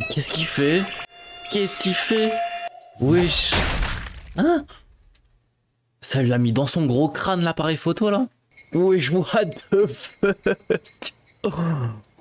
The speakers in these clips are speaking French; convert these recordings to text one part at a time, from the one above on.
Qu'est-ce qu'il fait? Qu'est-ce qu'il fait? Wesh. Hein? Ça lui a mis dans son gros crâne l'appareil photo là? Wesh, what the fuck?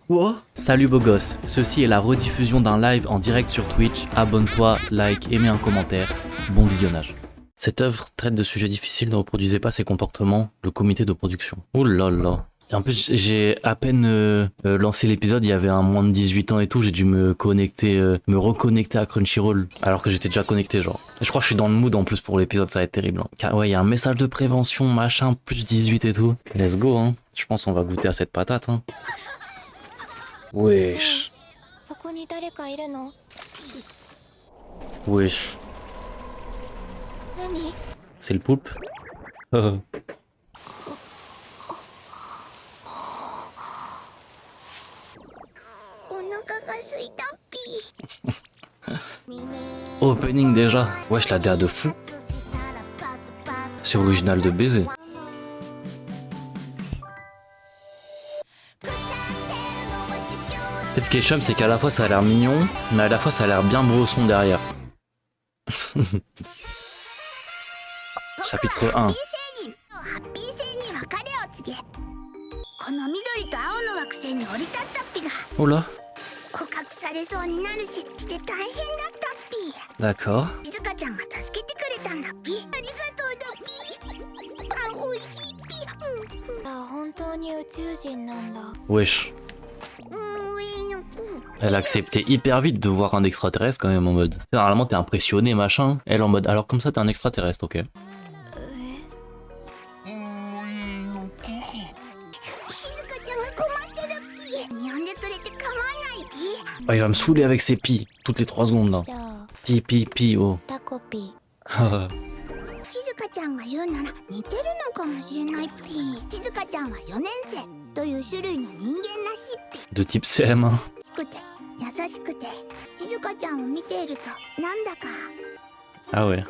Quoi? Salut beau gosse, ceci est la rediffusion d'un live en direct sur Twitch. Abonne-toi, like et mets un commentaire. Bon visionnage. Cette œuvre traite de sujets difficiles, ne reproduisez pas ses comportements, le comité de production. Ouh là là. Et en plus, j'ai à peine lancé l'épisode, il y avait un moins de 18 ans et tout, j'ai dû me connecter, me reconnecter à Crunchyroll, alors que j'étais déjà connecté genre. Et je crois que je suis dans le mood en plus pour l'épisode, ça va être terrible. Hein. Car ouais, il y a un message de prévention, machin, plus 18 et tout. Let's go, hein. Je pense qu'on va goûter à cette patate, hein. Wesh. Wesh. C'est le poulpe. Opening déjà. Wesh, la DA de fou. C'est original de baiser. En fait, ce qui est chum, c'est qu'à la fois ça a l'air mignon, mais à la fois ça a l'air bien bresson derrière. Chapitre 1. Oh là. D'accord. Wesh. Elle a accepté hyper vite de voir un extraterrestre quand même en mode. Normalement t'es impressionné machin. Elle en mode alors comme ça t'es un extraterrestre, ok. Oh, il va me saouler avec ses pis toutes les 3 secondes là. Pi pi pi oh. De type CM1. Ah ouais.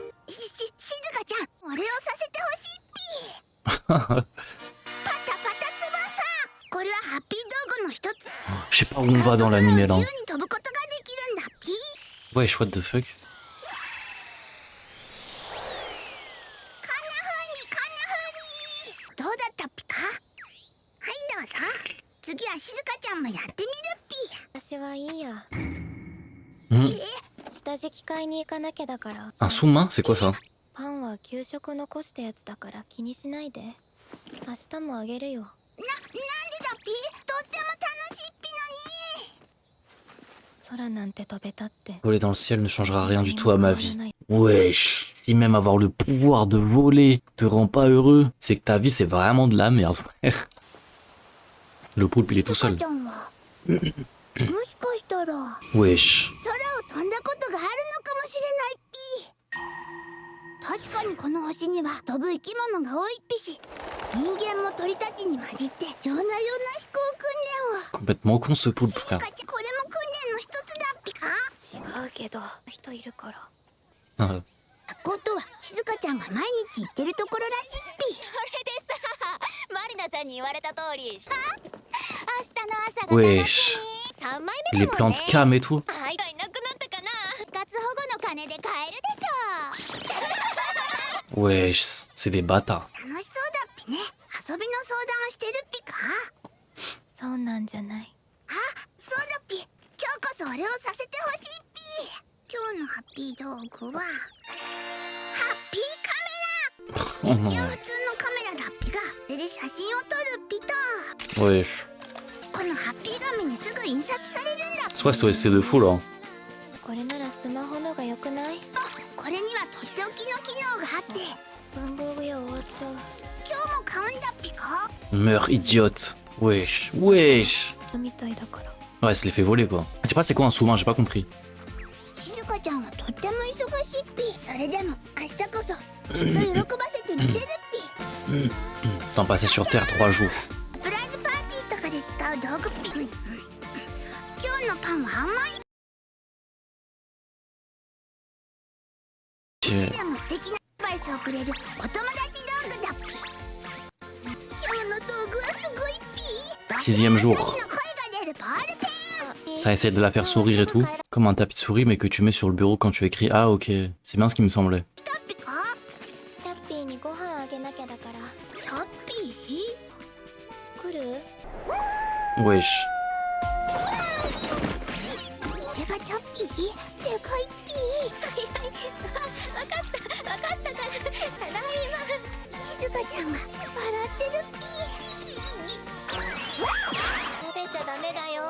Je sais pas où on va dans l'anime là. Wesh, what the fuck? Un sous-main, c'est quoi ça? Voler dans le ciel ne changera rien du tout à ma vie. Wesh. Si même avoir le pouvoir de voler te rend pas heureux, c'est que ta vie c'est vraiment de la merde, frère. Le poulpe il est tout seul. Wesh. Complètement con ce poulpe, frère. Ah. Wesh. Les plantes cam et tout. Wesh, c'est des bâtards. Oh non. Wesh. Soit c'est de fou là. Meurs idiote. Wesh. Wesh. Ouais, ça les fait voler quoi. Je sais pas c'est quoi un sous-main, j'ai pas compris. T'en passé sur Terre 3 jours. Sixième jour. Ça essaie de la faire sourire et tout. Comme un tapis de souris, mais que tu mets sur le bureau quand tu écris. Ah, ok. C'est bien ce qui me semblait. チャッピーにご飯あげなきゃだから。チャッピー？来る？ Wesh. これがチャッピー？でかいピー。わかったから。ただいま。静香ちゃんが笑ってるピー。食べちゃダメだよ。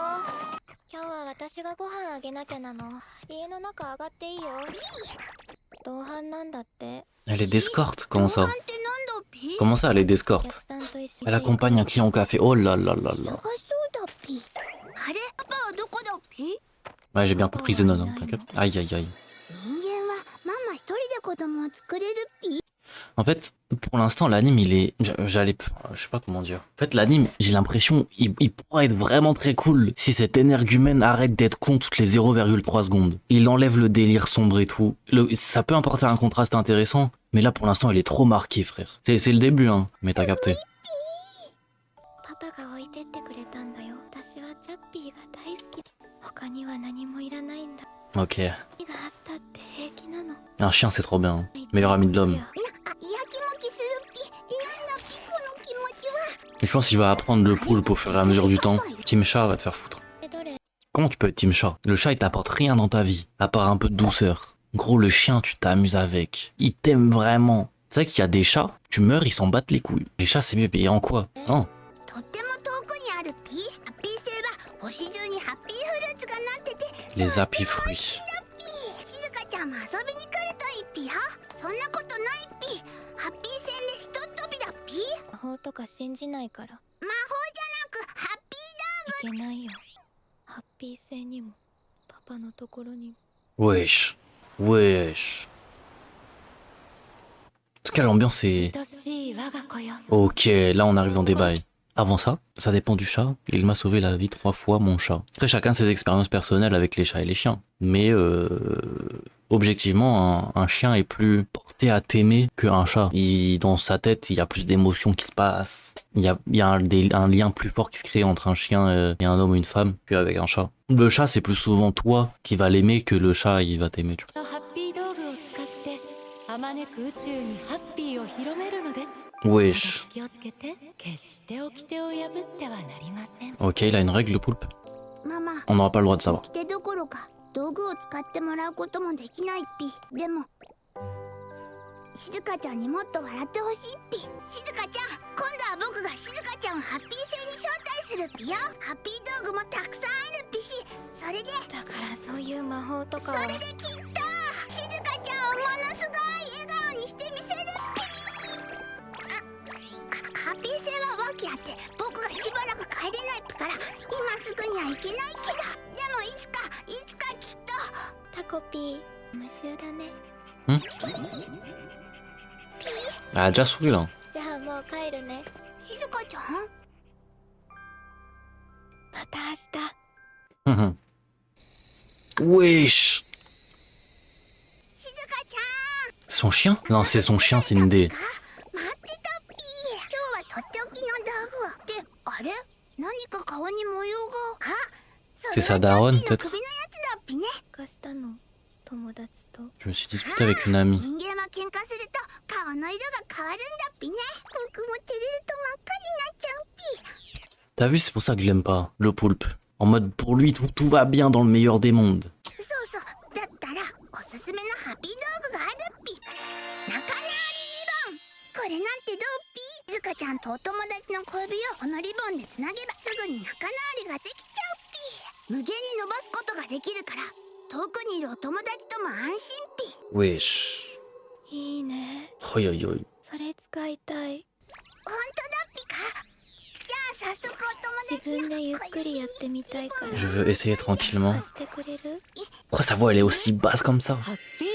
今日は私がご飯あげなきゃなの。家の中上がっていいよ。同伴なんだって。 Elle est d'escorte, comment ça? 同伴ってなんだピー？ Comment ça, elle est お d'escorte? 客さんと一緒に Elle accompagne un client au café. Oh là là là 探 là. そうだピー。あれパパはどこだピー？ Ouais, j'ai bien compris Zenon, hein, t'inquiète. Aïe aïe aïe. 人間はママ一人で子供を作れるピー。 En fait, pour l'instant, l'anime, il est... Je sais pas comment dire. En fait, l'anime, j'ai l'impression, il pourrait être vraiment très cool si cet énergumène arrête d'être con toutes les 0,3 secondes. Il enlève le délire sombre et tout. Ça peut apporter un contraste intéressant, mais là, pour l'instant, il est trop marqué, frère. C'est le début, hein, mais t'as capté. パパが置いてってくれたんだよ。私はチャッピーが大好き。他には何もいらないんだ。 Ok. があったって平気なの。 Un chien, c'est trop bien. Hein. Meilleur ami de l'homme. やきもきするピ。なんだピこの気持ちは。 Et je pense qu'il va apprendre le poulpe au fur et à mesure du temps. Team chat va te faire foutre. どれ？ Comment tu peux être team chat? Le chat, il t'apporte rien dans ta vie, à part un peu de douceur. Gros, le chien, tu t'amuses avec. Il t'aime vraiment. C'est vrai qu'il y a des chats, tu meurs, ils s'en battent les couilles. Les chats, c'est mieux payé en quoi? Non. とっても遠くにあるピ。ハッピー星は星中にハッピーフルーツがなってて。 Les apifruits. 静香ちゃんも遊びに来るといいピよ。そんなことないピ。ハッピー戦でひとっ飛びだピ。魔法とか信じないから。魔法じゃなくハッピードーグ。いけないよ。ハッピー戦にもパパのところにも。 Wesh. Wesh. En tout cas, l'ambiance est... 愛しい我が子よ。 Ok, là on arrive dans des bails. Avant ça, ça dépend du chat. Il m'a sauvé la vie 3 fois, mon chat. Après, chacun ses expériences personnelles avec les chats et les chiens. Mais objectivement, un chien est plus porté à t'aimer qu'un chat. Dans sa tête, il y a plus d'émotions qui se passent. Il y a un lien plus fort qui se crée entre un chien et un homme ou une femme qu'avec un chat. Le chat, c'est plus souvent toi qui vas l'aimer que le chat, il va t'aimer. Tu vois. ハッピー道具を使ってあまねく宇宙にハッピーを広めるのです。 Wesh. 気をつけて、決して掟を破ってはなりません。 Ok, il a une règle, le poulpe. ママ。 On n'aura pas le droit de savoir. 掟どころか道具を使ってもらうこともできないピ。でも静香ちゃんにもっと笑ってほしいピ。静香ちゃん、今度は僕が静香ちゃんをハッピー星に招待するピよ。ハッピー道具もたくさんあるピし、それでだからそういう魔法とかはそれできっと静香ちゃんをものすごい笑顔にしてみせるピ。ハッピー星は訳あって僕がしばらく帰れないピから今すぐには行けないけど、でもいつかきっと。タコピー無臭だね。 Elle a déjà souri là. じゃあもう帰るね。静香ちゃん。また明日。 Wesh. 静香ちゃん。 Son chien? Non, c'est son chien, c'est une dé. 待ってたピー。今日はとっておきの道具ってあれ？何か顔に模様が。あ、 C'est sa daronne, peut-être. 首のやつだピね。貸したの友達と。 Je me suis disputé avec une amie. 人間は喧嘩すると顔の色が変わるんだピね。僕も照れると真っ赤になっちゃうピ。 T'as vu, c'est pour ça que je l'aime pas, le poulpe. En mode, pour lui, tout va bien dans le meilleur des mondes. そうそう。だったらおすすめのハッピー道具があるピ。仲直りリボン。これなんてどうピ？静香ちゃんとお友達の小指をこのリボンでつなげばすぐに仲直りができちゃうピ。無限に伸ばすことができるから遠くにいるお友達とも安心ピ。 Wesh. いいね。 Oi, oi, oi. それ使いたい。本当だピか。じゃあ早速お友達自分でゆっくりやってみたいから。 Je veux essayer tranquillement. 貸してくれる？ Pourquoi sa voix, elle est aussi basse comme ça? ハッピー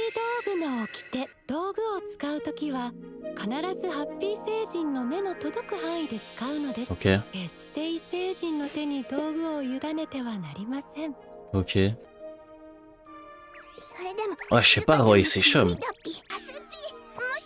道具の掟、道具を使うときは必ずハッピー星人の目の届く範囲で使うのです。 Ok, 決して異星人の手に道具を委ねてはなりません。 ok. それでも Ouais, je sais pas, ouais, c'est chum. もし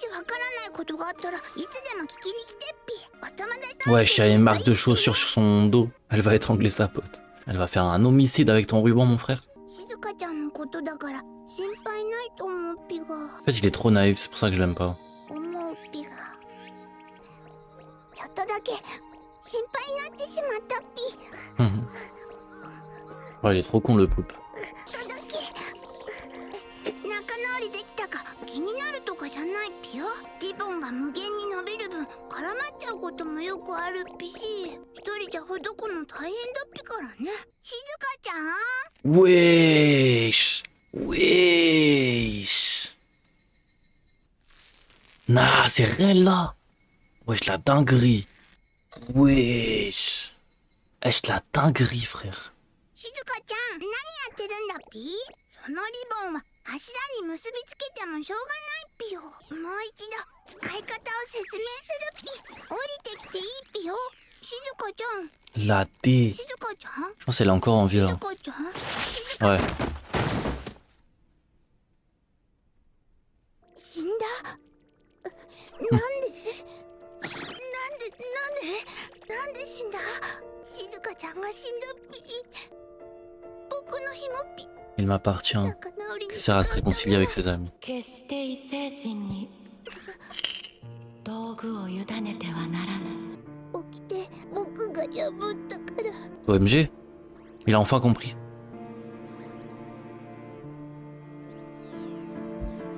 わからないことがあったらいつでも聞きに来てピ。お友達と Ouais, il y a une marque de chaussures sur son dos. Elle va étrangler sa pote. Elle va faire un homicide avec ton ruban, mon frère. 静香ちゃんのことだから心配ないと思うっぴが En fait, il est trop naïf, c'est pour ça que je l'aime pas. 思うっぴがちょっとだけ心配になってしまったっぴ Ouais, il est trop con, le poulpe. ちょっとだけ仲直りできたか気になるとかじゃないっぴよ。リボンが無限に伸びる分絡まっちゃうこともよくあるっぴし、一人じゃほどくの大変だっぴからね。静香ちゃん Wesh. Wesh. Nah, c'est réel, là. Wesh, la dinguerie. Wesh. Wesh, la dinguerie, frère. 静香ちゃん何やってるんだっぴ。そのリボンは柱に結びつけてもしょうがないっぴよ。もう一度使い方を説明するっぴ。降りてきていいっぴよ。静香ちゃん La D. 静香ちゃん Je pense qu'elle est encore en vie, 静 là. 香ちゃん静香 Ouais. 死んだなんで死んだ。静香ちゃんが死んだっぴ。僕のひもっぴ Il m'appartient. 仲直りに Il sert à se réconcilier avec ses amis. 決して異星人に道具を委ねてはならぬ。起きて僕が破ったから。 OMG. Il a enfin compris.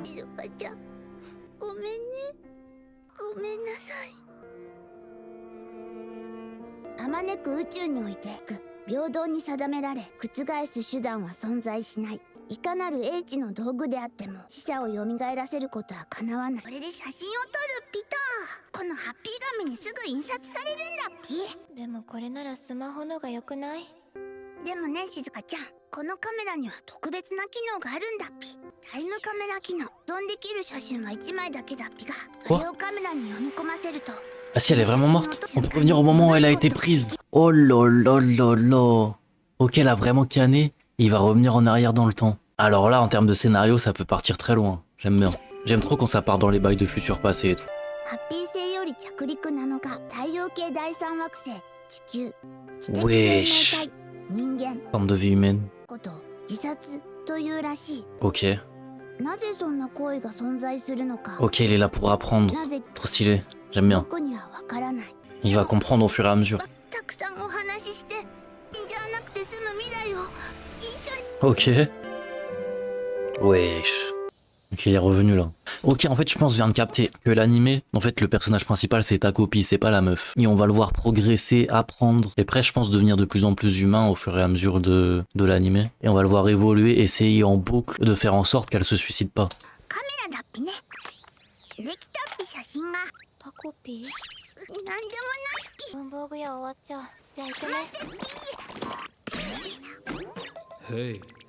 静香ちゃんごめんね。ごめんなさい。あまねく宇宙において平等に定められ覆す手段は存在しない。いかなる英知の道具であっても死者を蘇らせることはかなわない。これで写真を撮るピタ。このハッピー紙にすぐ印刷されるんだピ。でもこれならスマホのが良くない？でもね静香ちゃん、このカメラには特別な機能があるんだっぴ。タイムカメラ機能。保存できる写真は1枚だけだっぴが、それをカメラに読み込ませると Ah si, elle est vraiment morte. On peut revenir au moment où elle a été prise. Oh là là là là. Ok, elle a vraiment canné. Et il va revenir en arrière dans le temps. Alors là, en termes de scénario, ça peut partir très loin. J'aime bien. J'aime trop quand ça part dans les bails de futur passé et tout. ハッピー星より着陸7日、太陽系第三惑星地球、知的ウェーシ生命体人間 Forme de vie humaine. こと自殺というらしい。 Ok. なぜそんな行為が存在するのか、 Ok, il est là pour apprendre. なぜ Trop stylé. J'aime bien. 僕にはわからない。 Il va comprendre au fur et à mesure. たくさんお話しして死んじゃなくて済む未来を一緒に。 Ok. Wesh. Ok, il est revenu là. Ok, en fait, je pense que je viens de capter que l'animé, en fait, le personnage principal, c'est ta copie, c'est pas la meuf. Et on va le voir progresser, apprendre, et après, je pense, devenir de plus en plus humain au fur et à mesure de l'animé. Et on va le voir évoluer, essayer en boucle de faire en sorte qu'elle se suicide pas. カメラだっぴね。できたっぴ写真が。タコピー？なんでもないっぴ。文房具屋終わっちゃう。じゃあ行くね。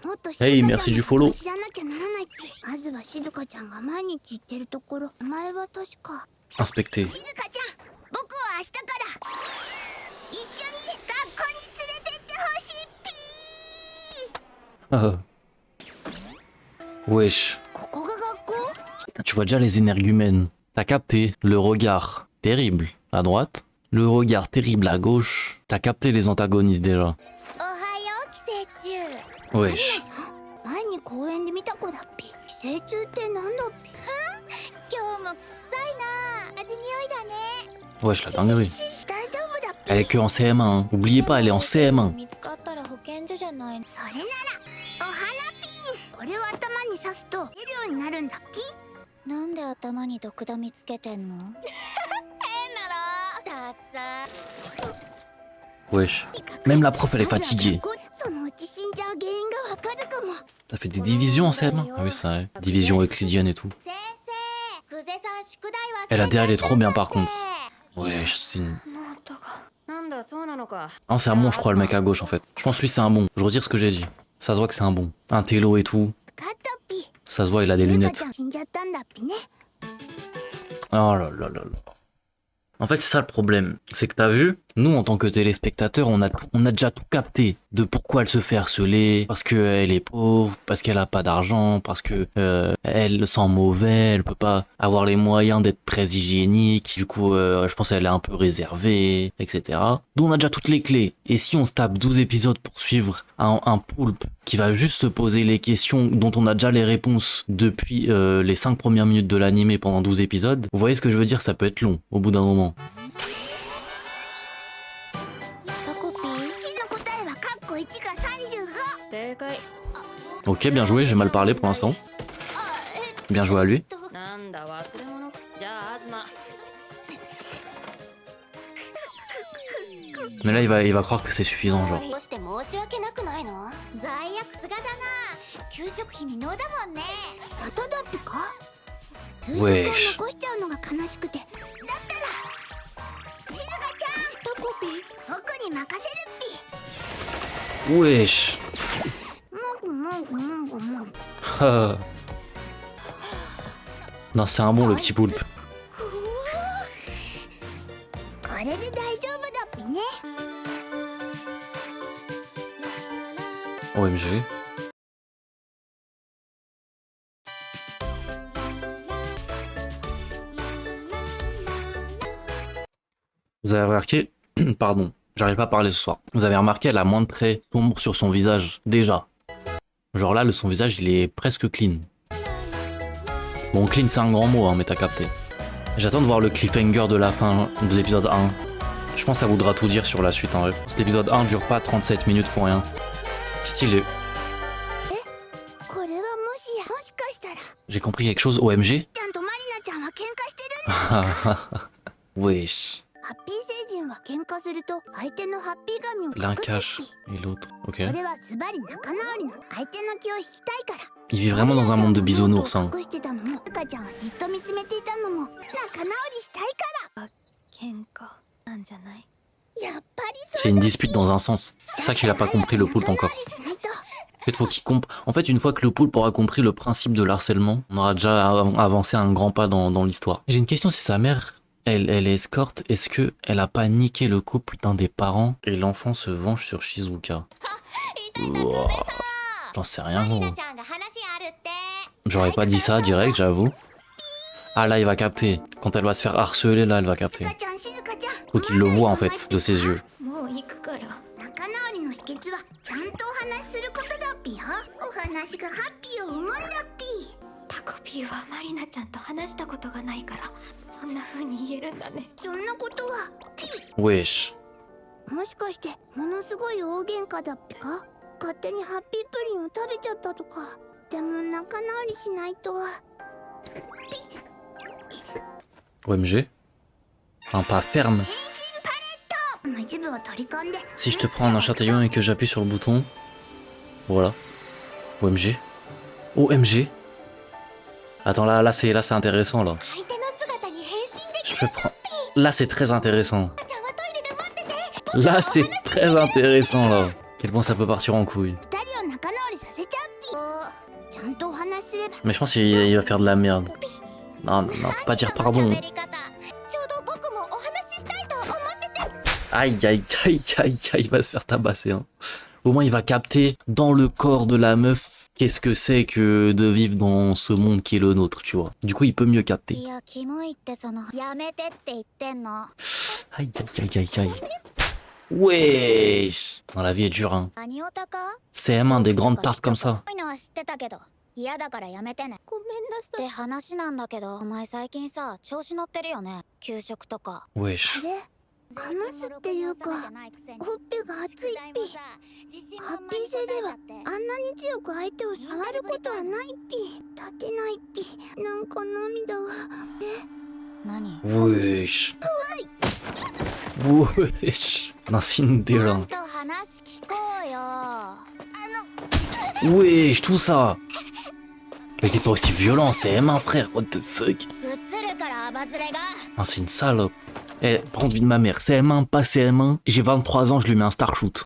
もっと Hey, 静香 merci ちゃん du のこと follow. を知らなきゃならないっぴ。まずは静香ちゃんが毎日行ってるところ。前は確か。 Inspecter. 静香ちゃん、僕は明日から一緒に学校に連れてってほしいっぴ。 Wesh. ここが学校？ Tu vois déjà les énergumènes. T'as capté le regard terrible à droite, le regard terrible à gauche. T'as capté les antagonistes déjà. おはよう寄生虫。 Wesh. 前に公園で見た子だっぴ。寄生虫ってなんだっぴ。今日も臭いな。味匂いだね。 Wesh, la dinguerie. 大丈夫だっぴ。 Elle est que en CM1. Hein. Oubliez pas, elle est en CM1. 見つかったら保健所じゃないの。それならお花ピン。これを頭に刺すと出るようになるんだっぴ。なんで頭に毒ダミつけてんの？変なの。ダッサ。 Wesh. Même la prof, elle est fatiguée. そのうち死んじゃう原因がわかるかも。 T'as fait des divisions en CM1? Ah oui, c'est vrai. Division euclidienne et tout. 先生、久世さん宿題は。 Elle a derrière, elle est trop bien par contre. Wesh, c'est une... ノートが。 なんだそうなのか。 Non, c'est un bon, je crois, le mec à gauche en fait. Je pense lui, c'est un bon. Je retire ce que j'ai dit. Ça se voit que c'est un bon. Un télo et tout. ガッタピ。 Ça se voit, il a des 静香 lunettes. ちゃん死んじゃったんだっぴね。 Oh là là là là. En fait, c'est ça le problème. C'est que t'as vu, Nous, en tant que téléspectateurs, on a déjà tout capté de pourquoi elle se fait harceler, parce qu'elle est pauvre, parce qu'elle a pas d'argent, parce que elle sent mauvais, elle peut pas avoir les moyens d'être très hygiénique, du coup, je pense qu'elle est un peu réservée, etc. Donc on a déjà toutes les clés. Et si on se tape 12 épisodes pour suivre un poulpe qui va juste se poser les questions dont on a déjà les réponses depuis les 5 premières minutes de l'animé pendant 12 épisodes, vous voyez ce que je veux dire, ça peut être long au bout d'un moment. タコピー火の答えはカッコ1か35。 正解 Ok, bien joué, j'ai mal parlé pour l'instant. Bien joué à lui. なんだ忘れ物じゃあ東 Mais là, il va croire que c'est suffisant, genre. どうして申し訳なくないの？罪悪つがだな。給食費未納だもんね。まただっぴか。ウェイシ給食を残しちゃうのが悲しくて。だったら静香ちゃんタコピー僕に任せるっぴ。 Wesh. もぐもぐもぐもぐ。 Non, c'est un bon, le petit poulpe. これで大丈夫だっぴね。 OMG. Vous avez remarqué, pardon, j'arrive pas à parler ce soir. Vous avez remarqué, elle a moins de traits sombres sur son visage, déjà. Genre là, son visage, il est presque clean. Bon, clean, c'est un grand mot, hein, mais t'as capté. J'attends de voir le cliffhanger de la fin de l'épisode 1. Je pense que ça voudra tout dire sur la suite, en vrai. Cet épisode 1 dure pas 37 minutes pour rien. Stylé. これはもしかしたら J'ai compris quelque chose, OMG? ちゃんとマリナちゃんは喧嘩してるんだ。 Wesh. ハッピー星人は喧嘩すると相手のハッピー髪を L'un 隠すっ cache ぴ。 et l'autre. Ok. これはズバリ仲直りの相手の気を引きたいから。 Il vit vraiment dans un monde de bisounours, hein. 隠してたのも、赤ちゃんはじっと見つめていたのも、仲直りしたいか喧嘩なんじゃない ら。やっぱり C'est une dispute dans un sens. C'est ça qu'il a pas compris, le poulpe, encore. 仲直りしないと。 En fait, faut qu'il en fait, une fois que le poulpe aura compris le principe de l'harcèlement, on aura déjà avancé un grand pas dans l'histoire. J'ai une question, si sa mère, elle est escorte, est-ce que elle a pas niqué le couple d'un des parents et l'enfant se venge sur Shizuka? Ouah, j'en sais rien, gros. ちゃんが話あるって。 J'aurais pas dit ça direct, j'avoue. Ah là, il va capter. Quand elle va se faire harceler, là, elle va capter. 静香ちゃん、静香ちゃん。 Faut qu'il le voit, en fait, de ses yeux. もう行くから。仲直りの秘訣はちゃんとお話しすることだっぴよ。お話がハッピーを生むんだっぴ。タコピーはマリナちゃんと話したことがないからそんな風に言えるんだねそんなことはピ。 Wesh. もしかしてものすごい大喧嘩だっぴか。勝手にハッピープリンを食べちゃったとか。でも仲直りしないと。 OMG. Un pas ferme. の一部を取り込んで。 Si je te prends en un châtillon et que j'appuie sur le bouton. Voilà. OMG. OMG. Attends, là c'est intéressant, là. 相手の姿に変身でき Je peux prendre... Là, c'est très intéressant. ちゃんはトイレで待ってて。 Là, c'est très intéressant, là. Quel point ça peut partir en couille. 二人を仲直りさせちゃうっぴ。ちゃんとお話しすれば。 Mais je pense qu'il va faire de la merde. Non, non, non, faut pas dire pardon. 喋り方。ちょうど僕もお話ししたいと思ってて。 Aïe, aïe, aïe, aïe, aïe, il va se faire tabasser, hein. Au moins, il va capter dans le corps de la meuf qu'est-ce que c'est que de vivre dans ce monde qui est le nôtre, tu vois. Du coup, il peut mieux capter. いや、キモいってそのやめてって言ってんの。 Aïe, aïe, aïe, aïe, aïe. Wesh. Non, la vie est dure, hein. 何オタか？ CM1, des grandes tartes comme ça. こういうのは知ってたけど、嫌だからやめてね。ごめんなさいって話なんだけど、お前最近さ、調子乗ってるよね。給食とか。 Wesh. あれ話すっていうか、ほっぺが熱いっぴ。ハッピー星ではあんなに強く相手を触ることはないっぴ。立てないっぴ。なんか涙が。何？ Wesh. Wesh. Non, c'est une ちゃ délire. んと話聞こうよ。 Wesh, tout ça. Mais t'es pas aussi violent, c'est M1, frère. What the fuck? 映るからアバズレが。 Non, c'est une salope. Eh, prendre vie de ma mère. CM1, pas CM1. J'ai 23 ans, je lui mets un star shoot.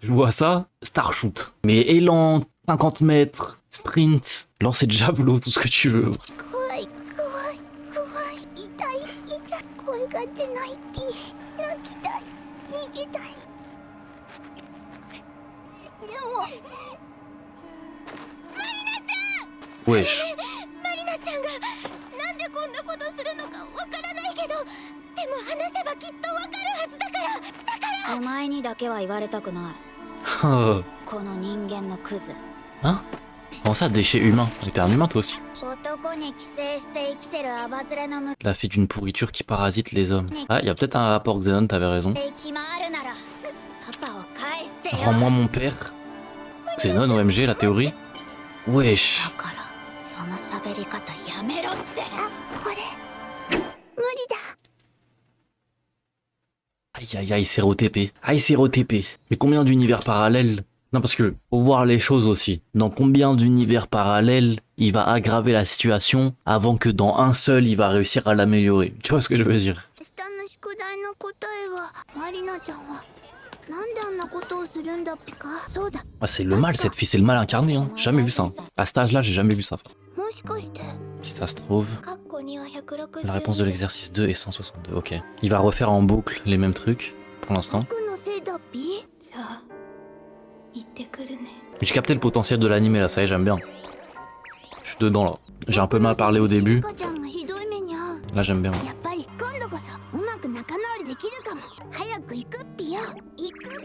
Je vois ça, star shoot. Mais élan, 50 mètres, sprint, lancer de javelot, tout ce que tu veux. 怖い怖い怖い。痛い痛い。声が出ないっぴ。泣きたい。Wesh. マリナちゃんがなんでこんなことするのかわからないけど、でも話せばきっとわかるはずだから。お前にだけは言われたくない。Hein? この人間のクズ。 Comment ça, déchet humain? T'es un humain toi aussi. 男に寄生して生きてるアバズレのむ La fille d'une pourriture qui parasite les hommes. Ah, y a peut-être un rapport Xenon, t'avais raison. 暇あるならパパを返してよ。 Rends-moi mon père. Xenon, OMG, la théorie. Wesh. だからその喋り方やめろって。あ、これ無理だ。 Aïe aïe aïe, CROTP. Aïe, CROTP. Mais combien d'univers parallèles? Non, parce que faut voir les choses aussi. Dans combien d'univers parallèles il va aggraver la situation avant que dans un seul il va réussir à l'améliorer. Tu vois ce que je veux dire? 下の宿題の答えはマリナちゃんはなんであんなことをするんだっぴか。そうだ。 Ah, c'est le mal, cette fille, c'est le mal incarné. Hein. Jamais vu ça. À cet âge-là, j'ai jamais vu ça. もしかして。 Si ça se trouve, カッコ2は160。 la réponse de l'exercice 2 est 162. Ok. Il va refaire en boucle les mêmes trucs pour l'instant. 僕のせいだっぴ。じゃあ行ってくるね。 J'ai capté le potentiel de l'animé là, ça y est, j'aime bien. Je suis dedans là. J'ai un peu mal parlé au début. 静香ちゃんがひどい目に遭う。 Là, j'aime bien. やっぱり今度こそうまく仲直りできるかも。早く行くっぴよ。行くっ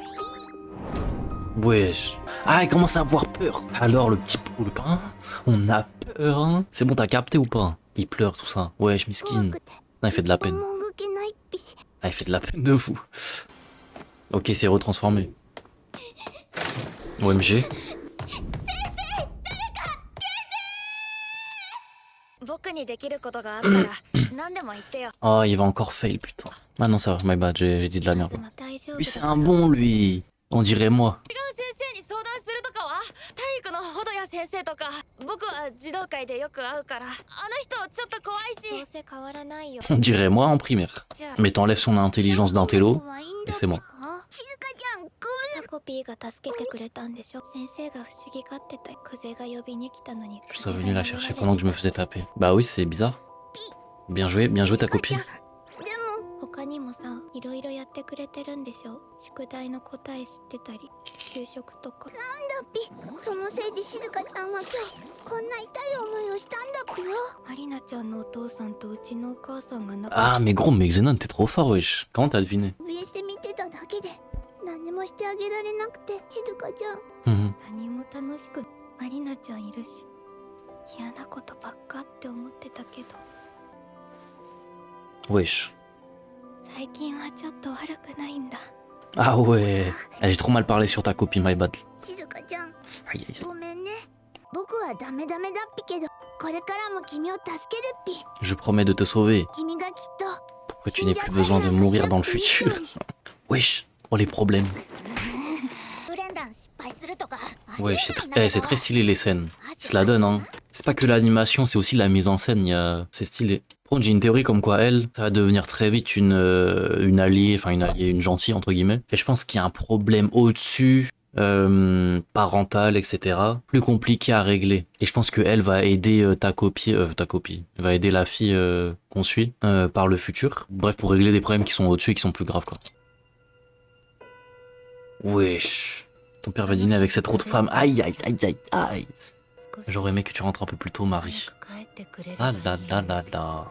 ぴ。 Wesh. Ah, il commence à avoir peur. Alors, le petit poulpe, hein? On a peur, hein? C'est bon, t'as capté ou pas? Il pleure, tout ça. Wesh, 怖 miskin. くて Non, il fait de la peine. もう動けないっぴ。 Ah, il fait de la peine de fou. Ok, c'est retransformé. OMG. 僕にできることがあったら何でも言ってよ。 Oh, il va encore fail, putain. Ah non, ça va, my bad, j'ai dit de la で merde. も大丈夫 Lui, c'est un bon, lui. On dirait moi. 違う先生に相談するとかは体育のほどや先生とか僕は児童会でよく会うからあの人ちょっと怖いどうしせ変わらないよ。 On dirait moi en primaire. じゃあ Mais t'enlèves son intelligence d'intello, 僕はいいんだ et c'est moi. 静香ちゃんごめん。タコピーが助けてくれたんでしょ。先生が不思議がってた。クゼが呼びに来たのに。 Je suis venu la chercher pendant que je me faisais taper. Bah oui, c'est bizarre. Bien joué ta copine. でも他にもさ、いろいろやってくれてるんでしょ。宿題の答え知ってたり、給食とか。だっぴ。そのせいで静香ちゃんは今日こんな痛い思いをしたんだっぴよ。マリナちゃんのお父さんとうちのお母さんが仲 Ah, mais gros, mais Xenon, t'es trop fort, wesh. Comment t'as deviné? 怯えて見てただけで何もしてあげられなくて。静香ちゃん Mhm. 何も楽しく。マリナちゃんいるし、嫌なことばっかって思ってたけど、 Wesh. 最近はちょっと悪くないんだ。 Ah ouais. Ah, j'ai trop mal parlé sur ta copine, my bad. 静香ちゃん Aïe, aïe, aïe. ごめんね。僕はダメだっぴけどこれからも君を助けるっぴ。 Je promets de te sauver 君がきっと pour que tu n'aies plus besoin de mourir dans le futur. Wesh. Oh, les problèmes. ブレンダン失敗するとか。 Wesh, c'est très stylé les scènes. Ils se la donnent, hein. C'est pas que l'animation, c'est aussi la mise en scène. C'est stylé. Par contre, j'ai une théorie comme quoi elle, ça va devenir très vite une alliée, enfin une gentille entre guillemets. Et je pense qu'il y a un problème au-dessus, parental, etc. Plus compliqué à régler. Et je pense que elle va aider ta copie, elle va aider la fille qu'on suit par le futur. Bref, pour régler des problèmes qui sont au-dessus et qui sont plus graves, quoi. Wesh. Ton père va dîner avec cette autre femme. Aïe, aïe, aïe, aïe, aïe. J'aurais aimé que tu rentres un peu plus tôt, Marie. Ah là là là là.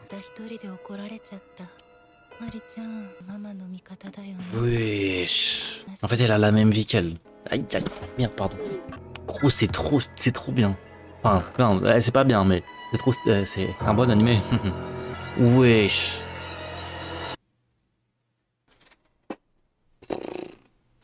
Wesh. En fait, elle a la même vie qu'elle. Aïe, aïe. Merde, pardon. Gros, c'est trop bien. Enfin, non, c'est pas bien, mais c'est trop, c'est un bon animé. Wesh.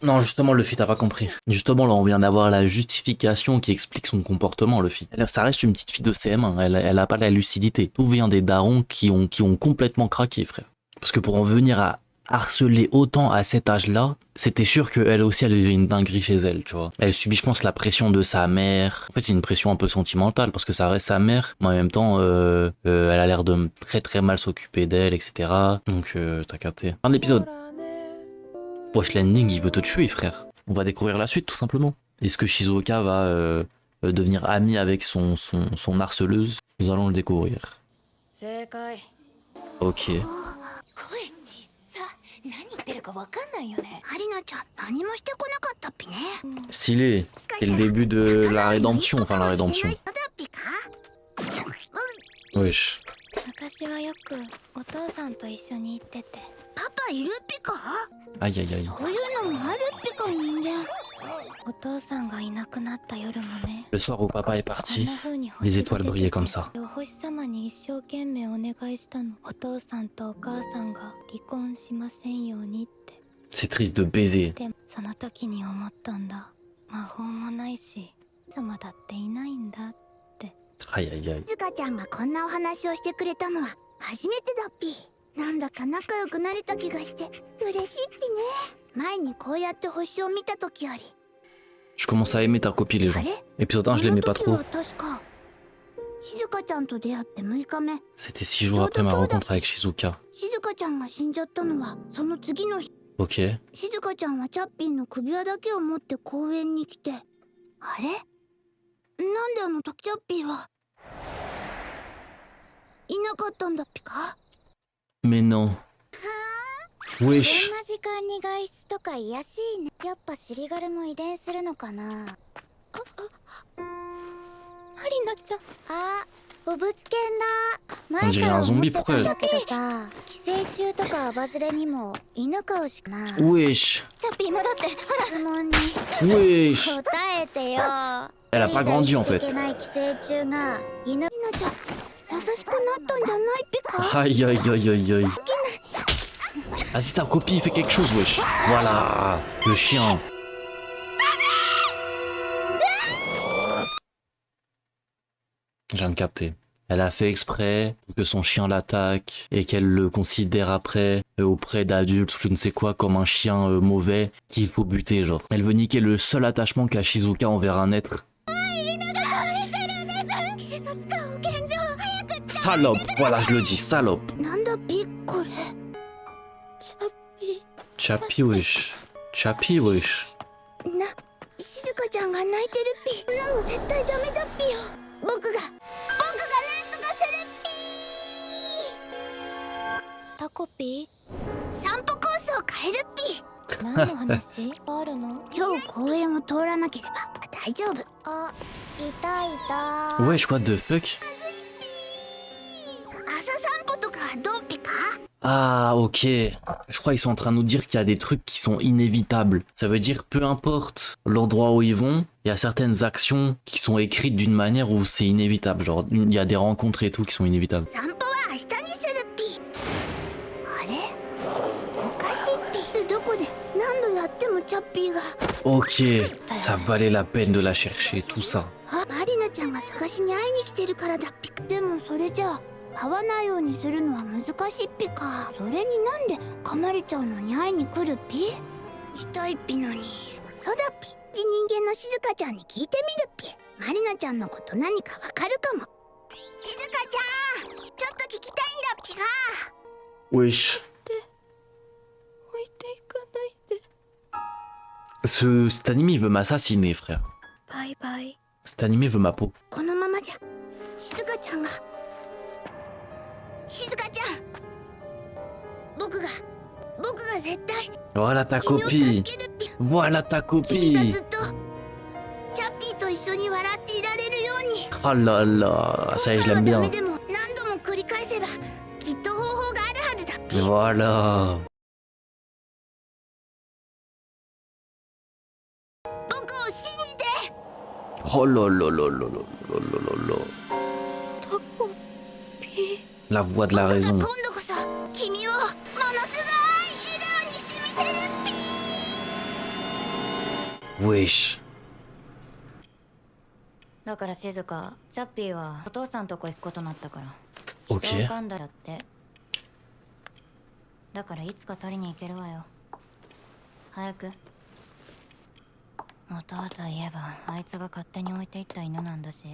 Non, justement, Luffy, t'as pas compris. Justement, là, on vient d'avoir la justification qui explique son comportement, Luffy. Ça reste une petite fille de CM1, elle a pas la lucidité. Tout vient des darons qui ont complètement craqué, frère. Parce que pour en venir à harceler autant à cet âge-là, c'était sûr qu'elle aussi, elle vivait une dinguerie chez elle, tu vois. Elle subit, je pense, la pression de sa mère. En fait, c'est une pression un peu sentimentale, parce que ça reste sa mère, mais en même temps, elle a l'air de très très mal s'occuper d'elle, etc. Donc, t'as capté. Fin de l'épisode. Wesh, l'ending, il veut te tuer, frère. On va découvrir la suite, tout simplement. Est-ce que Shizuoka va devenir ami avec son harceleuse? Nous allons le découvrir. Ok. 声ちっさ。何言ってるかわかんないよね。アリナちゃん何もしてこなかったっぴね。 Stylé. C'est le début de la rédemption, enfin la rédemption. だっぴか。Wesh. 昔はよくお父さんと一緒に行ってて。パパいるっぴか？ Aïe aïe aïe. そういうのもあるっぴか人間。お父さんがいなくなった夜もね。 Le soir où papa est こん parti, な風に les 星が étoiles 出て brillaient て comme ça. お星様に一生懸命お願いしたの。お父さんとお母さんが離婚しませんようにって。 C'est triste de baiser. でもその時に思ったんだ。魔法もないし様だっていないんだって。 Aïe aïe aïe. 静香ちゃんがこんなお話をしてくれたのは初めてだっぴ。なんだか仲良くなれた気がして嬉しいっぴね。前にこうやって星を見た時より。 Je commence à aimer ta copie, les あ gens. れ？ Épisode 1, je l'aimais pas あの trop. 時は確か静香ちゃんと出会って6日目。 C'était 6 jours après ma rencontre avec Shizuka. 静香ちゃんが死んじゃったのはその次の日。 Ok. 静香ちゃんはチャッピーの首輪だけを持って公園に来て、あれ？なんであの時チャッピーはいなかったんだっぴか？ Mais non. こ Wesh. んな時間に外出とか癒やしいね。やっぱシリガルも遺伝するのかな。マリナちゃん。あ、ボブつけんだ。 On 前 dirait から un 思っ zombie, てた pourquoi ん elle... だけどさ、寄生虫とかアバズレにも犬飼うしかな。 Wesh. チャッピー戻って。ほら。質問に Wesh. 答えてよ。 Elle a pas grandi en 生 fait. きていけない寄生虫が犬。みなちゃん優しくなったんじゃないっぴか？ Aïe aïe aïe aïe aïe. Vas-y, ta copie, fais quelque chose, wesh. Voilà. Le chien. Je viens de capter. Elle a fait exprès pour que son chien l'attaque et qu'elle le considère après auprès d'adultes, je ne sais quoi, comme un chien mauvais qu'il faut buter, genre. Elle veut niquer le seul attachement qu'a Shizuka envers un être. Salope, voilà, je le dis, salope. なんだっぴこれ？チャッピー。 Chappy, wesh. Chappy, wesh. 静香ちゃんが泣いてるっぴ。そんなの絶対ダメだっぴよ。僕がなんとかするっタコピぴ。散歩コースを変えるっぴ。ー何の話あるの？今日公園を通らなければ大丈夫。あ、いたいた。 Wesh, what the fuck? 朝散歩とかどうっぴか？ Ah, ok. Je crois qu'ils sont en train de nous dire qu'il y a des trucs qui sont inévitables. Ça veut dire, peu importe l'endroit où ils vont, il y a certaines actions qui sont écrites d'une manière où c'est inévitable. Genre, il y a des rencontres et tout qui sont inévitables. 散歩は明日にするっぴ。あれ？おかしいっぴ。どこで何度やってもチャッピーが。 Ok, ça valait la peine de la chercher, tout ça. あ、マリナちゃんが探しに会いに来てるからだっぴ。でもそれじゃあ会わないようにするのは難しいっぴか。それになんで噛まれちゃうのに会いに来るっぴ。痛いっぴのに。そうだっぴ。人間の静香ちゃんに聞いてみるっぴ。マリナちゃんのこと何かわかるかも。静香ちゃん、ちょっと聞きたいんだっぴか。 Wesh. 置いていかないで。 Cet animé, il veut m'assassiner, frère. バイバイ。 Cet animé veut ma peau. このままじゃ静香ちゃんが。静香ちゃん、僕が絶対 Voilà ta 君を助 copie. けるっぴ。 Voilà ta 君が copie. ずっとチャッピーと一緒に笑っていられるように。 Oh là là, ça y est, je 今 l'aime 回はダメ bien. でも何度も繰り返せばきっと方法があるはずだっぴ。 Voilà. 僕を信じて。 Oh là là là là là là là là. タコピー。 La voix de la 僕が raison. 今度こそ君をものすごい笑顔にしてみせるっぴ。 Wesh. だから静香、チャッピーはお父さんとこ行くことになったから。 Ok. 人を噛んだらって。だからいつか取りに行けるわよ。早く。元はといえばあいつが勝手に置いていった犬なんだし。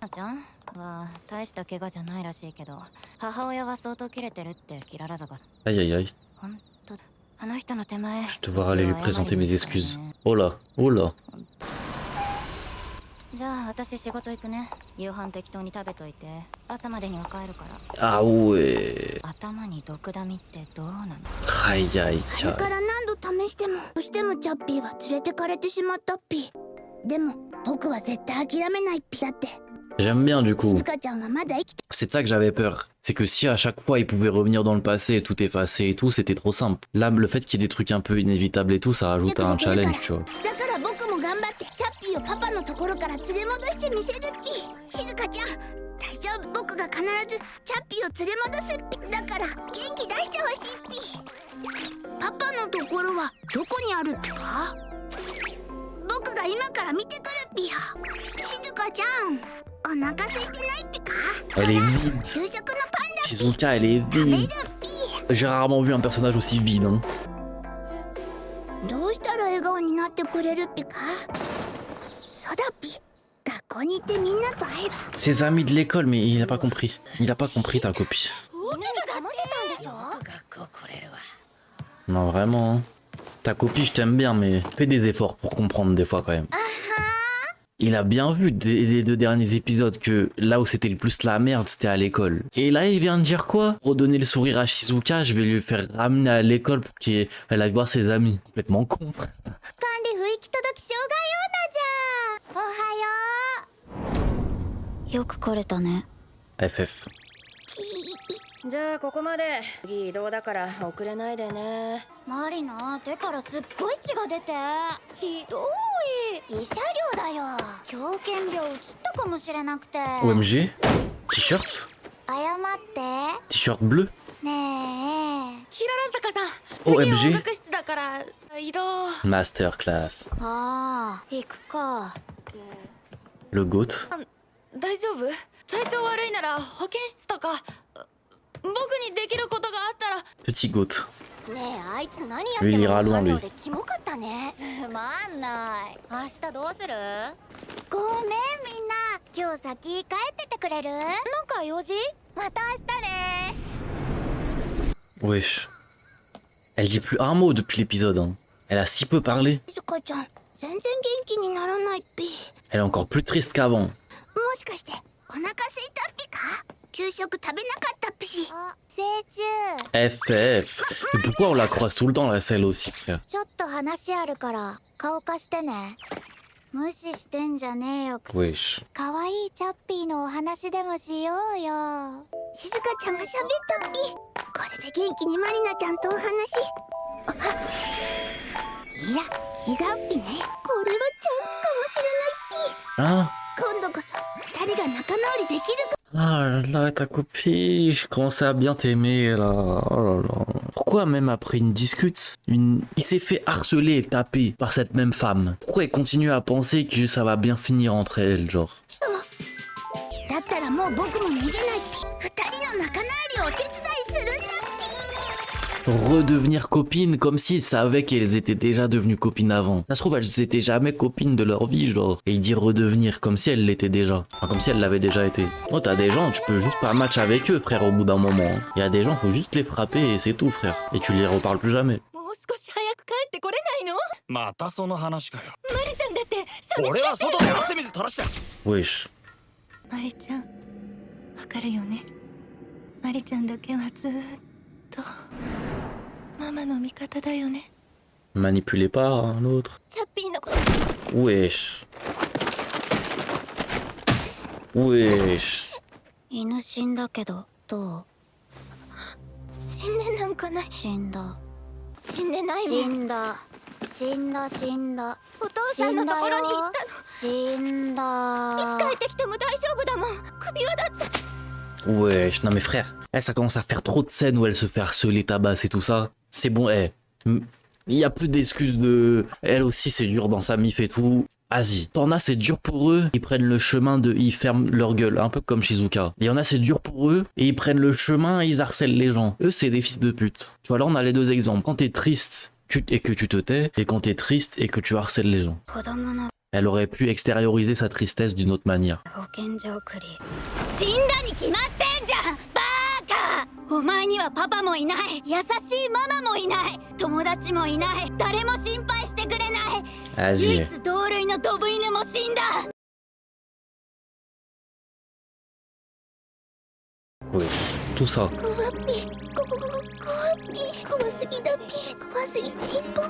あちゃんは大した怪我じゃないらしいけど、母親は相当キレてるってキララ坂。 Aïe aïe aïe. 本当だ。あの人の手前。 Je vais devoir aller lui présenter mes excuses. Oh là, oh là. じゃあ私仕事行くね。夕飯適当に食べといて。朝までには帰るから。 Ah ouais. 頭に毒ダミってどうなの？ Aïe aïe それか aïe. ら何度試してもどうしてもチャッピーは連れてかれてしまったっぴ。でも僕は絶対諦めないっぴ。だって J'aime bien du 静 coup. 香ちゃんはまだ生きて C'est de ça que j'avais peur. C'est que si à chaque fois il pouvait revenir dans le passé et tout effacer et tout, c'était trop simple. Là, le fait qu'il y ait des trucs un peu inévitables et tout, ça rajoute un challenge, tu vois. だから僕も頑張ってチャッピーをパパのところから連れ戻してみせるっぴ。静香ちゃん大丈夫、僕が必ずチャッピーを連れ戻すっぴ。だから元気出してほしいっぴ。パパのところはどこにあるっぴか？僕が今から見てくるっぴよ。静香ちゃんお腹空いてないっぴか？ Elle est vide. 給食のパンダ Shizuka, elle est 食べる vide. っぴ。 J'ai rarement vu un personnage aussi vide. Hein. どうしたら笑顔になってくれるっぴか？そうだっぴ。学校に行ってみんなと会えば。 Ses amis de l'école, mais il a pas compris. Il a pas compris ta copie. 犬に騙せたんでしょ？ Non, vraiment. Hein. Ta copie, je t'aime bien, mais fais des efforts pour comprendre des fois quand même. Il a bien vu dès les 2 derniers épisodes que là où c'était le plus la merde, c'était à l'école. Et là, il vient de dire quoi? Redonner le sourire à Shizuka, je vais lui faire ramener à l'école pour qu'elle aille voir ses amis. Complètement con. 管理不行き届き障害女じゃん。おはよよく来れたね。 FF. じゃあここまで。次移動だから遅れないでね。マリナ、手からすっごい血が出て。ひどい。慰謝料だよ。狂犬病移ったかもしれなくて。 OMG? T-shirt? 謝って。 T-shirt bleu? ねえ。平良坂さん、 OMG 次音楽室だから移動。 Masterclass. ああ、行くか。 Le GOAT? 大丈夫？体調悪いなら保健室とか。僕にできることがあったら。 Petit GOAT. ねえ、あいつ何やっ Lui, て il も ira loin, 反 lui. 応でキモかったね。つまんない。明日どうする？ごめんみんな。今日先帰っててくれる？なんか用事？また明日ね。 Wesh. Elle dit plus un mot depuis l'épisode. Hein. Elle a si peu parlé. 静香ちゃん全然元気にならないっぴ。 Elle est encore plus triste qu'avant. もしかしてお腹空いたっぴか？給食食べなかったっぴし。あ、成虫。 FF. Mais pourquoi on la croise tout le temps, la selle aussi, frère? ちょっと話あるから顔貸してね。無視してんじゃねえよ。 Wesh. かわいいチャッピーのお話でもしようよ。静香ちゃんが喋ったっぴ。これで元気にマリナちゃんとお話。いや違うっぴね。これはチャンスかもしれないっぴ。 Hein? 今度こそ二人が仲直りできるか。 Ah là là, ta copine, je commençais à bien t'aimer là. Oh là là. Pourquoi même après une discute, il s'est fait harceler et taper par cette même femme? Pourquoi il continue à penser que ça va bien finir entre elles, genre? だったらもう僕も逃げないっぴ。二人の仲直りをお手伝いするんだっぴ。 Redevenir copines comme s'ils savaient qu'elles étaient déjà devenues copines avant. Ça se trouve, elles étaient jamais copines de leur vie, genre. Et il dit redevenir comme si elles l'étaient déjà. Enfin, comme si elles l'avaient déjà été. Oh, t'as des gens, tu peux juste pas match avec eux, frère, au bout d'un moment. Il y a des gens, faut juste les frapper et c'est tout, frère. Et tu les reparles plus jamais. もう少し早く帰ってこれないの？またその話かよ。マリちゃんだって寂し俺は外で汗水垂らして。 Wesh. マリちゃん、わかるよね。マリちゃんだけはずーっとママの味方だよね。 Manipulez pas hein, l'autre. チャッピーのこと。 Wesh. Wesh. 犬死んだけどどう？死んでなんかない。死んだ。死んでないもん。死んだ。死んだ死んだ。お父さんのところに行ったの。死んだ。いつ帰ってきても大丈夫だもん。首輪だって。 Wesh, non mais frère, ça commence à faire trop de scènes où elle se fait harceler, tabasser et tout ça. C'est bon, il y a plus d'excuses de... Elle aussi, c'est dur dans sa mif et tout. Vas-y. T'en as, c'est dur pour eux, ils prennent le chemin de... Ils ferment leur gueule, un peu comme Shizuka. Et y en a, c'est dur pour eux, et ils prennent le chemin et ils harcèlent les gens. Eux, c'est des fils de pute. Tu vois, là, on a les deux exemples. Quand t'es triste et que tu te tais, et quand t'es triste et que tu harcèles les gens. 子供の Elle aurait pu extérioriser sa tristesse d'une autre manière. 保健所送り。死んだに決まってんじゃん。バーカ。お前にはパパもいない。優しいママもいない。友達もいない。誰も心配してくれない。 Vas-y. 唯一同類のドブ犬も死んだ。 Wesh, tout ça. 怖っぴ。怖っぴ。怖すぎだっぴ。怖すぎて一歩も。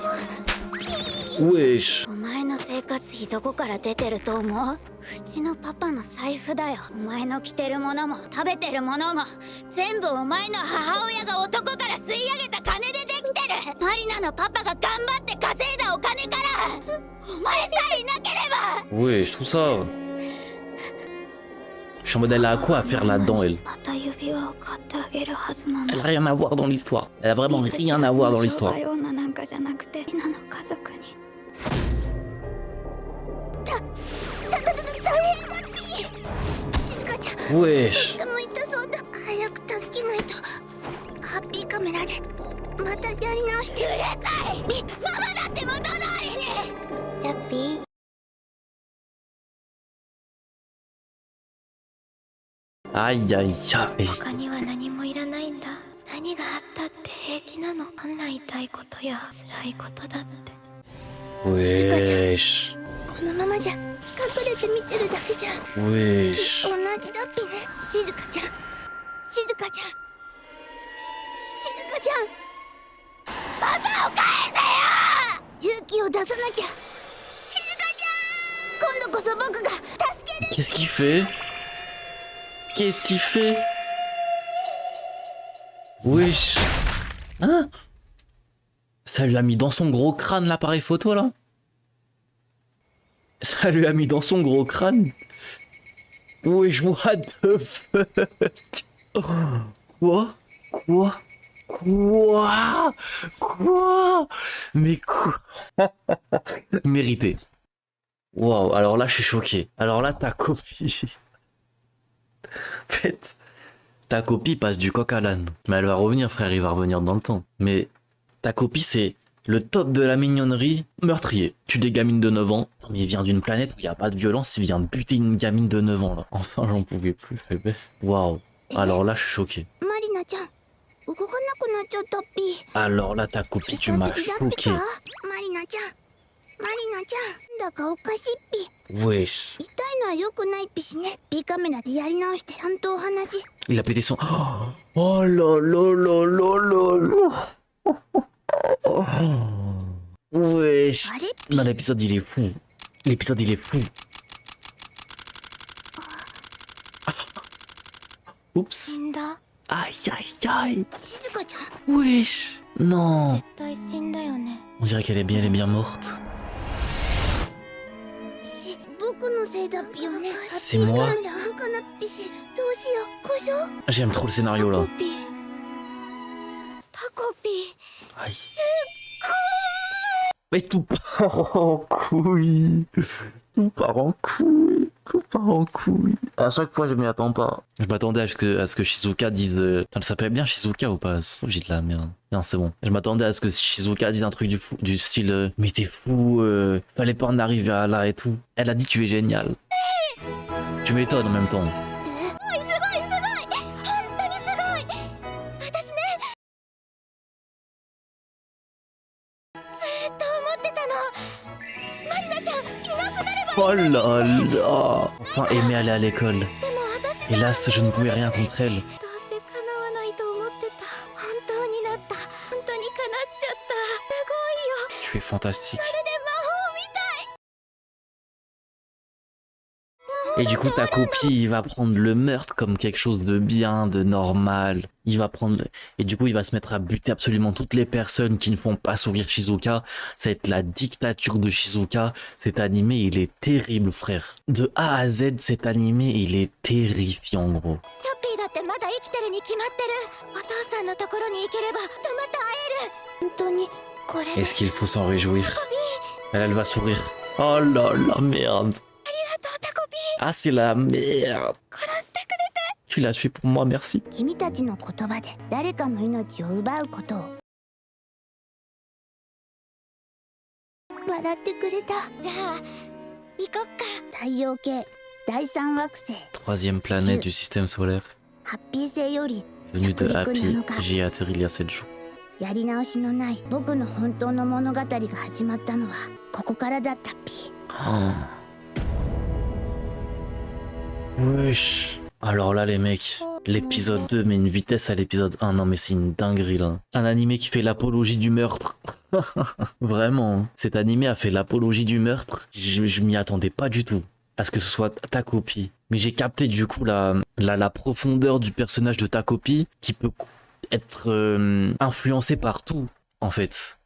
Wesh. お前のせ生活費どこから出てると思う？うちのパパの財布だよ。お前の着てるものも食べてるものも全部お前の母親が男から吸い上げた金でできてる。マリナのパパが頑張って稼いだお金からお前さえいなければ。 Ouais, je trouve ça. Je suis en mode, elle a quoi à faire là-dedans, elle? また指輪を買ってあげるはずなの。 Elle a rien à voir dans l'histoire. Elle a vraiment rien à voir dans l'histoire. 水橋の商売女なんかじゃなくて、みんなの家族に。大変だっぴ。静香ちゃん、 Wesh. とても痛そうだ。早く助けないと。ハッピーカメラでまたやり直して。うるさい。ママだって元通りに。チャッピー Aïe, aïe, aïe. 他には何もいらないんだ。何があったって平気なの。こんな痛いことや辛いことだって。 Wesh. このままじゃ隠れて見てるだけじゃ Wesh. 同じだっぴね。静香ちゃん、静香ちゃん、静香ちゃん、パパを返せよ。勇気を出さなきゃ。静香ちゃん、今度こそ僕が助ける。 Qu'est-ce qu'il fait? Qu'est-ce qu'il fait? Wesh. Hein? Ça lui a mis dans son gros crâne l'appareil photo là? Ça lui a mis dans son gros crâne? Wesh, what the fuck? Quoi? Quoi? Quoi? Quoi? Mais quoi? Mérité. Waouh, alors là je suis choqué. Alors là ta copie. En fait, ta copie passe du coq à l'âne. Mais elle va revenir, frère, il va revenir dans le temps. Mais ta copie, c'est le top de la mignonnerie meurtrier. Tu des gamines de 9 ans. Non, mais il vient d'une planète où il n'y a pas de violence, il vient de buter une gamine de 9 ans, là. Enfin, j'en pouvais plus, bébé. Waouh. Alors là, je suis choqué. マリナちゃん、動かなくなっちゃったっぴ。 Alors là, ta copie, tu m'as 痛すぎだっぴ choqué. か。マリナちゃん、マリナちゃん、だかおかしいっぴ。 Wesh. 痛いのは良くないっぴしね。Pカメラでやり直してちゃんとお話。 Il a pété son... Oh là là là là là. Wesh. あれ Non, l'épisode, il est fou. L'épisode, il est fou. Oups. 死んだ。 Aïe, aïe, aïe. 静香ちゃん、 Wesh. Non. 絶対死んだよね。 On dirait qu'elle est bien morte. 僕のせいだっぴよね。 C'est moi. 動かなっぴし。どうしよう、故障。 J'aime trop le scénario là. タコピー。 Aïe. Mais tout part en couille. Tout part en couille. Tout part en couille. À chaque fois, je m'y attends pas. Je m'attendais à ce que Shizuka dise. Elle s'appelle bien Shizuka ou pas? J'ai de la merde. Non, c'est bon. Je m'attendais à ce que Shizuka dise un truc du style mais t'es fou, fallait pas en arriver à là et tout. Elle a dit tu es génial. Tu m'étonnes en même temps. ずっと思ってたの。マリナちゃんいなくなれば。 Oh là là. Enfin aimer aller à l'école. でも私 Hélas, je ne pouvais rien contre elle. どうせ叶わないと思ってた。本当になった。本当に叶っちゃった。すごいよ。 Tu es fantastique. まるで魔法みたい。 Et du coup, ta copie, il va prendre le meurtre comme quelque chose de bien, de normal. Il va prendre... Et du coup, il va se mettre à buter absolument toutes les personnes qui ne font pas sourire Shizuka. Ça va être la dictature de Shizuka. Cet animé, il est terrible, frère. De A à Z, cet animé, il est terrifiant, gros. チャッピーだってまだ生きてるに決まってる。お父さんのところに行ければまた会える。本当にこれで。 Est-ce qu'il faut s'en réjouir? Elle va sourire. Oh là la merde. ありがとうタコピー。 Ah, c'est la merde. 殺してくれて。 Tu l'as tué pour moi, merci. 君たちの言葉で誰かの命を奪うことを。笑ってくれた。じゃあ行こっか。太陽系第三惑星 Troisième planète du système solaire. ハッピー星より Venue de 着陸な Happy, のか。 j'y ai atterri il y a 7 jours. やり直しのない僕の本当の物語が始まったのはここからだったっぴ。 Oh. Wesh. Alors là, les mecs, l'épisode 2 met une vitesse à l'épisode 1. Non, mais c'est une dinguerie, là. Un animé qui fait l'apologie du meurtre. Vraiment. Cet animé a fait l'apologie du meurtre. Je m'y attendais pas du tout à ce que ce soit ta copie. Mais j'ai capté, du coup, la profondeur du personnage de ta copie qui peut être influencé par tout, en fait.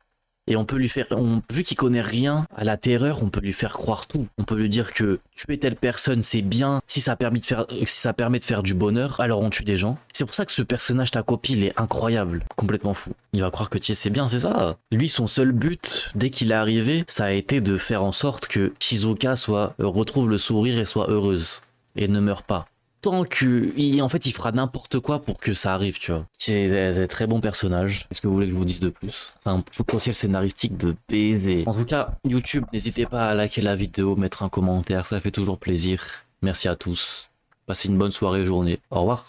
Et on peut lui faire, vu qu'il connaît rien à la terreur, on peut lui faire croire tout. On peut lui dire que tuer telle personne c'est bien, si ça permet de faire du bonheur, alors on tue des gens. C'est pour ça que ce personnage, ta copie, il est incroyable, complètement fou. Il va croire que tuer c'est bien, c'est ça. Lui, son seul but, dès qu'il est arrivé, ça a été de faire en sorte que Shizuka retrouve le sourire et soit heureuse. Et ne meure pas. Tant que, en fait, il fera n'importe quoi pour que ça arrive, tu vois. C'est un très bon personnage. Est-ce que vous voulez que je vous dise de plus? C'est un potentiel scénaristique de baiser. En tout cas, YouTube, n'hésitez pas à liker la vidéo, mettre un commentaire, ça fait toujours plaisir. Merci à tous. Passez une bonne soirée, journée. Au revoir.